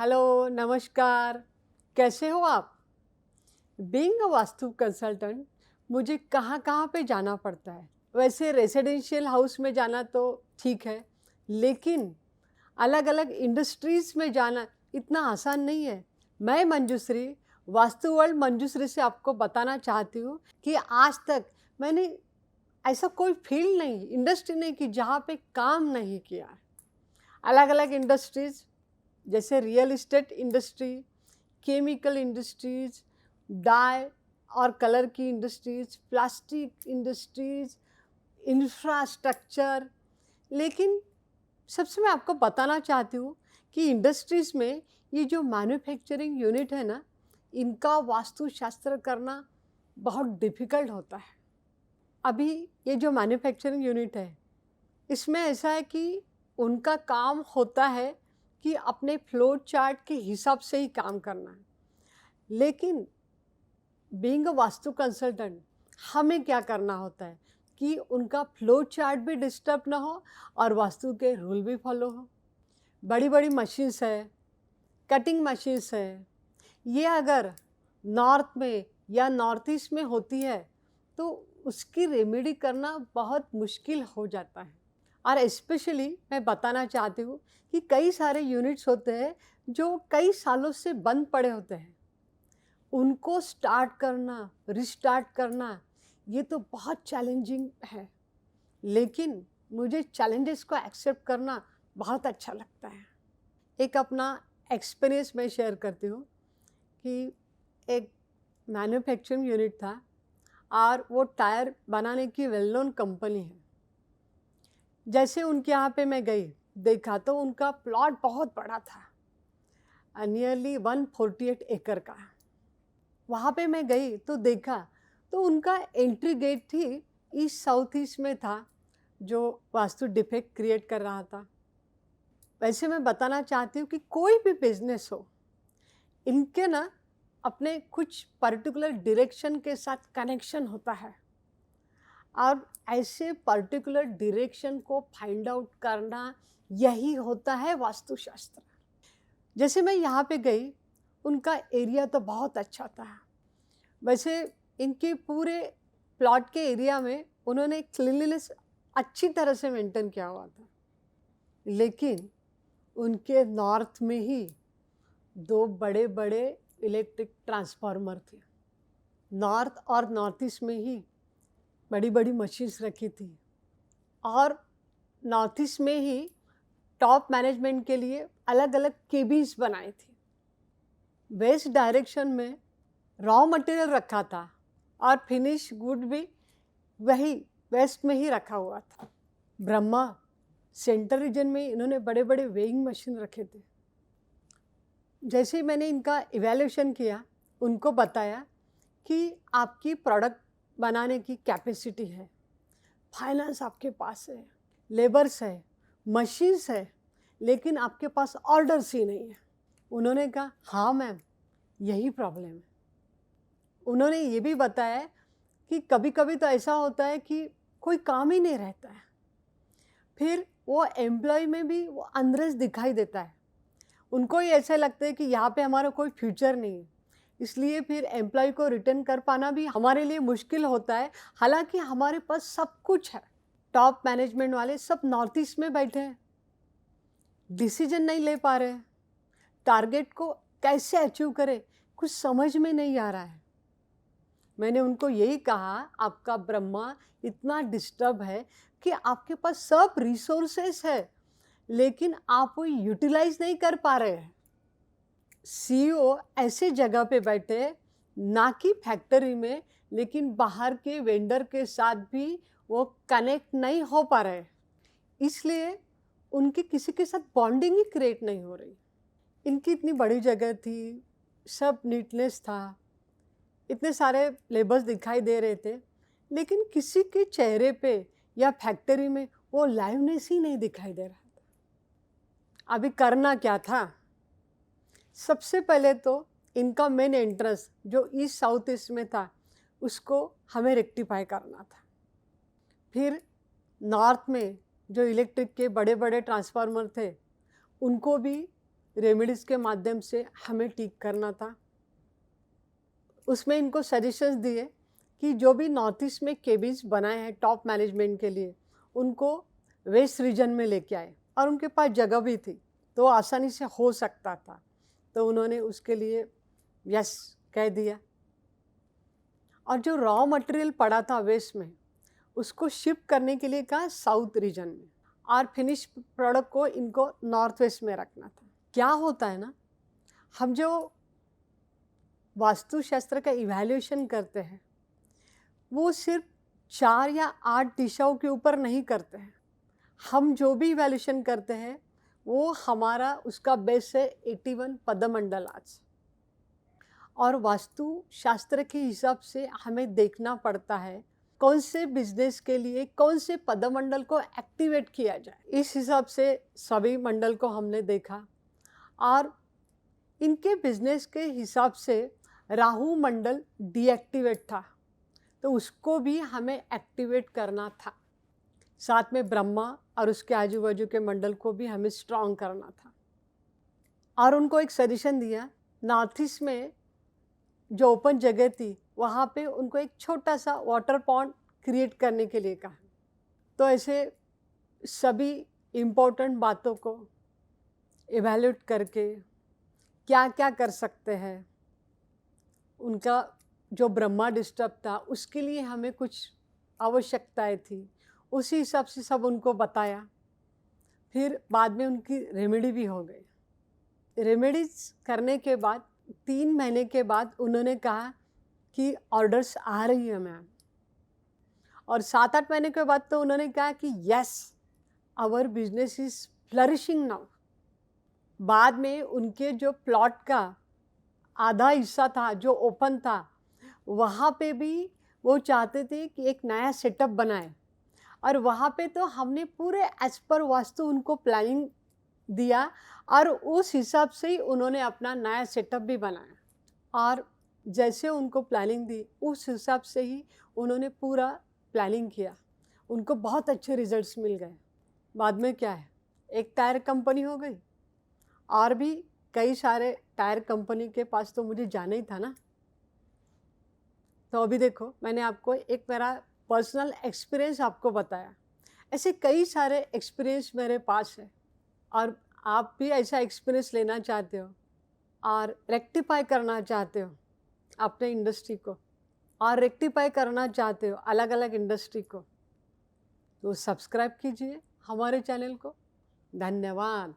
Hello, नमस्कार। कैसे हो आप? बीइंग अ वास्तु कंसल्टेंट मुझे कहाँ-कहाँ पे जाना पड़ता है। वैसे रेज़िडेंशियल हाउस में जाना तो ठीक है, लेकिन अलग-अलग इंडस्ट्रीज़ में जाना इतना आसान नहीं है। मैं मंजूश्री, वास्तु वर्ल्ड मंजूश्री से आपको बताना चाहती हूँ कि आज तक मैंने ऐसा कोई फ़ील्ड नहीं, इंडस्ट्री नहीं की जहाँ पे काम नहीं किया है। अलग-अलग इंडस्ट्रीज़ जैसे real estate industry, chemical industries, dye और कलर की इंडस्ट्रीज़, प्लास्टिक इंडस्ट्रीज़, इंफ्रास्ट्रक्चर। लेकिन सबसे मैं आपको बताना चाहती हूँ कि इंडस्ट्रीज़ में ये जो मैन्युफैक्चरिंग यूनिट है ना, इनका वास्तुशास्त्र करना बहुत डिफ़िकल्ट होता है। अभी ये जो मैन्युफैक्चरिंग यूनिट है, इसमें ऐसा है कि उनका काम होता है कि अपने फ्लो चार्ट के हिसाब से ही काम करना है। लेकिन बीइंग अ वास्तु कंसल्टेंट हमें क्या करना होता है कि उनका फ्लो चार्ट भी डिस्टर्ब ना हो और वास्तु के रूल भी फॉलो हो। बड़ी-बड़ी मशीन्स है, कटिंग मशीन्स है, ये अगर नॉर्थ में या नॉर्थ ईस्ट में होती है, तो उसकी रेमेडी करना बहुत मुश्किल हो जाता है। और स्पेशली मैं बताना चाहती हूँ कि कई सारे यूनिट्स होते हैं, जो कई सालों से बंद पड़े होते हैं। उनको स्टार्ट करना, रिस्टार्ट करना, ये तो बहुत चैलेंजिंग है। लेकिन मुझे चैलेंजेस को एक्सेप्ट करना बहुत अच्छा लगता है। एक अपना एक्सपीरियंस मैं शेयर करती हूँ कि एक मैन्युफैक्चरिंग यूनिट था और वो टायर बनाने की वेल नोन कंपनी है। जैसे उनके यहाँ पे मैं गई, देखा तो उनका प्लॉट बहुत बड़ा था, नियरली 148 एकड़ का। वहाँ पे मैं गई तो देखा, तो उनका एंट्री गेट थी ईस्ट साउथ ईस्ट में था, जो वास्तु डिफेक्ट क्रिएट कर रहा था। वैसे मैं बताना चाहती हूँ कि कोई भी बिजनेस हो, इनके ना अपने कुछ पर्टिकुलर डायरेक्शन के साथ कनेक्शन होता है और ऐसे पर्टिकुलर डायरेक्शन को फाइंड आउट करना, यही होता है वास्तुशास्त्र। जैसे मैं यहाँ पे गई, उनका एरिया तो बहुत अच्छा था। वैसे इनके पूरे प्लॉट के एरिया में उन्होंने क्लीनलीनेस अच्छी तरह से मेंटेन किया हुआ था। लेकिन उनके नॉर्थ में ही 2 बड़े-बड़े इलेक्ट्रिक ट्रांसफार्मर थे। नॉर्थ और नॉर्थ ईस्ट में ही बड़ी-बड़ी मशीन्स रखी थी और नॉर्थ ईस्ट में ही टॉप मैनेजमेंट के लिए अलग-अलग केबिन्स बनाए थे। वेस्ट डायरेक्शन में रॉ मटेरियल रखा था और फिनिश गुड भी वही वेस्ट में ही रखा हुआ था। ब्रह्मा सेंटर रीजन में इन्होंने बड़े-बड़े वेइंग मशीन रखे थे। जैसे ही मैंने इनका इवैल्यूएशन किया, उनको बताया कि आपकी प्रोडक्ट बनाने की कैपेसिटी है, फाइनेंस आपके पास है, लेबर्स है, मशीन्स है, लेकिन आपके पास ऑर्डर्स ही नहीं है। उन्होंने कहा, हाँ मैम, यही प्रॉब्लम है। उन्होंने ये भी बताया कि कभी-कभी तो ऐसा होता है कि कोई काम ही नहीं रहता है। फिर वो एम्प्लॉय में भी वो अनरेस्ट दिखाई देता है। उनको ही ऐसा लगता है कि यहाँ पे हमारा कोई फ्यूचर नहीं है। इसलिए फिर एम्प्लॉय को रिटर्न कर पाना भी हमारे लिए मुश्किल होता है, हालाँकि हमारे पास सब कुछ है। टॉप मैनेजमेंट वाले सब नॉर्थ ईस्ट में बैठे हैं, डिसीजन नहीं ले पा रहे हैं। टारगेट को कैसे अचीव करें, कुछ समझ में नहीं आ रहा है। मैंने उनको यही कहा, आपका ब्रह्मा इतना डिस्टर्ब है कि आपके पास सब रिसोर्सेस है, लेकिन आप वो यूटिलाइज नहीं कर पा रहे हैं। सीईओ ऐसे जगह पे बैठे, ना कि फैक्ट्री में, लेकिन बाहर के वेंडर के साथ भी वो कनेक्ट नहीं हो पा रहे। इसलिए उनकी किसी के साथ बॉन्डिंग ही क्रिएट नहीं हो रही। इनकी इतनी बड़ी जगह थी, सब नीटनेस था, इतने सारे लेबर्स दिखाई दे रहे थे, लेकिन किसी के चेहरे पे या फैक्ट्री में वो लाइवनेस ही नहीं दिखाई दे रहा था। अभी करना क्या था? सबसे पहले तो इनका मेन एंट्रेंस जो ईस्ट साउथ ईस्ट में था, उसको हमें रेक्टिफाई करना था। फिर नॉर्थ में जो इलेक्ट्रिक के बड़े-बड़े ट्रांसफार्मर थे, उनको भी रेमेडीज़ के माध्यम से हमें ठीक करना था। उसमें इनको सजेशंस दिए कि जो भी नॉर्थ ईस्ट में केबिन्स बनाए हैं टॉप मैनेजमेंट के लिए, उनको वेस्ट रीजन में लेके आए, और उनके पास जगह भी थी तो आसानी से हो सकता था। तो उन्होंने उसके लिए यस कह दिया। और जो रॉ मटेरियल पड़ा था वेस्ट में, उसको शिप करने के लिए कहा साउथ रीजन में, और फिनिश प्रोडक्ट को इनको नॉर्थ वेस्ट में रखना था। क्या होता है ना, हम जो वास्तुशास्त्र का इवैल्यूएशन करते हैं वो सिर्फ 4 या 8 दिशाओं के ऊपर नहीं करते हैं। हम जो भी इवैल्यूएशन करते हैं वो हमारा उसका बेस है 81 पदमंडल आज। और वास्तुशास्त्र के हिसाब से हमें देखना पड़ता है कौन से बिजनेस के लिए कौन से पदमंडल को एक्टिवेट किया जाए। इस हिसाब से सभी मंडल को हमने देखा, और इनके बिजनेस के हिसाब से राहु मंडल डीएक्टिवेट था तो उसको भी हमें एक्टिवेट करना था। साथ में ब्रह्मा और उसके आजू बाजू के मंडल को भी हमें स्ट्रॉन्ग करना था। और उनको एक सजेशन दिया, नॉर्थ ईस्ट में जो ओपन जगह थी वहाँ पे उनको एक छोटा सा वाटर पॉन्ड क्रिएट करने के लिए कहा। तो ऐसे सभी इम्पोर्टेंट बातों को इवैल्यूएट करके क्या क्या कर सकते हैं, उनका जो ब्रह्मा डिस्टर्ब था उसके लिए हमें कुछ आवश्यकताएं थी, उसी हिसाब से सब उनको बताया। फिर बाद में उनकी रेमेडी भी हो गई। रेमेडीज करने के बाद 3 महीने के बाद उन्होंने कहा कि ऑर्डर्स आ रही है मैम, और 7-8 महीने के बाद तो उन्होंने कहा कि yes our business is flourishing now. बाद में उनके जो प्लॉट का आधा हिस्सा था जो ओपन था, वहाँ पे भी वो चाहते थे कि एक नया सेटअप बनाए, और वहाँ पे तो हमने पूरे एज पर वास्तु उनको प्लानिंग दिया, और उस हिसाब से ही उन्होंने अपना नया सेटअप भी बनाया। और जैसे उनको प्लानिंग दी उस हिसाब से ही उन्होंने पूरा प्लानिंग किया, उनको बहुत अच्छे रिजल्ट्स मिल गए। बाद में क्या है, एक टायर कंपनी हो गई, और भी कई सारे टायर कंपनी के पास तो मुझे जाना ही था ना। तो अभी देखो, मैंने आपको एक मेरा पर्सनल एक्सपीरियंस आपको बताया। ऐसे कई सारे एक्सपीरियंस मेरे पास है, और आप भी ऐसा एक्सपीरियंस लेना चाहते हो और रेक्टिफाई करना चाहते हो अपने इंडस्ट्री को, और रेक्टिफाई करना चाहते हो अलग अलग इंडस्ट्री को, तो सब्सक्राइब कीजिए हमारे चैनल को। धन्यवाद।